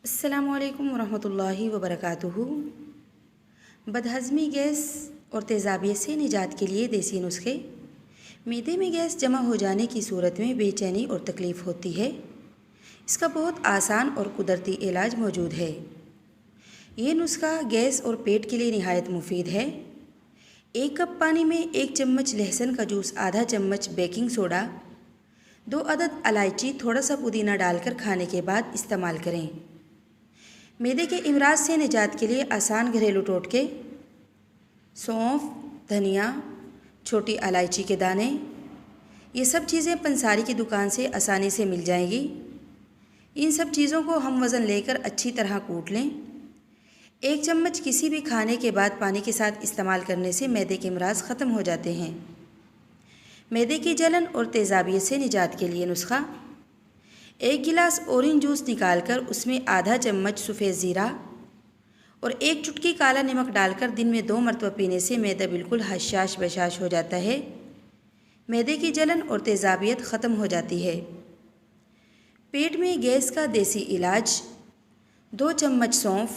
अस्सलामुअलैकुम वरहमतुल्लाहि वबरकातुहू। बदहज़मी, गैस और तेज़ाबियत से निजात के लिए देसी नुस्खे। मैदे में गैस जमा हो जाने की सूरत में बेचैनी और तकलीफ़ होती है। इसका बहुत आसान और कुदरती इलाज मौजूद है। ये नुस्खा गैस और पेट के लिए निहायत मुफीद है। 1 कप पानी में 1 चम्मच लहसुन का जूस, आधा चम्मच बेकिंग सोडा, 2 अदद इलायची, थोड़ा सा पुदीना डालकर खाने के बाद इस्तेमाल करें। मैदे के इमराज से निजात के लिए आसान घरेलू टोटके: सौंफ, धनिया, छोटी इलायची के दाने। ये सब चीज़ें पंसारी की दुकान से आसानी से मिल जाएंगी। इन सब चीज़ों को हम वज़न लेकर अच्छी तरह कूट लें। 1 चम्मच किसी भी खाने के बाद पानी के साथ इस्तेमाल करने से मैदे के इमराज ख़त्म हो जाते हैं। मैदे की जलन और तेज़ाबियत से निजात के लिए नुस्खा: 1 गिलास ऑरेंज जूस निकालकर उसमें आधा चम्मच सफ़ेद ज़ीरा और 1 चुटकी काला नमक डालकर दिन में 2 मरतबा पीने से मैदा बिल्कुल हशाश बशाश हो जाता है। मैदे की जलन और तेज़ाबियत ख़त्म हो जाती है। पेट में गैस का देसी इलाज: 2 चम्मच सौंफ,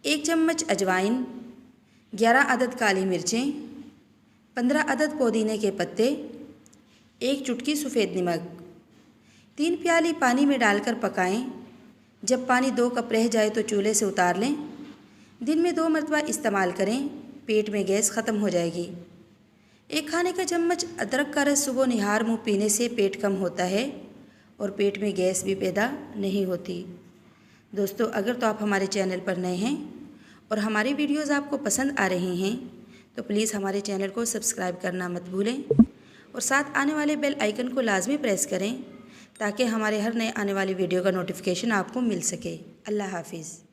1 चम्मच अजवाइन, 11 अदद काली मिर्चें, 15 अदद पुदीने के पत्ते, 1 चुटकी सफ़ेद नमक। 3 प्याली पानी में डालकर पकाएं। जब पानी 2 कप रह जाए तो चूल्हे से उतार लें। दिन में 2 मरतबा इस्तेमाल करें। पेट में गैस ख़त्म हो जाएगी। 1 खाने का चम्मच अदरक का रस सुबह निहार मुँह पीने से पेट कम होता है और पेट में गैस भी पैदा नहीं होती। दोस्तों, अगर तो आप हमारे चैनल पर नए हैं और हमारी वीडियोज़ आपको पसंद आ रही हैं तो प्लीज़ हमारे चैनल को सब्सक्राइब करना मत भूलें और साथ आने वाले बेल आइकन को लाजमी प्रेस करें ताकि हमारे हर नए आने वाली वीडियो का नोटिफिकेशन आपको मिल सके। अल्लाह हाफिज़।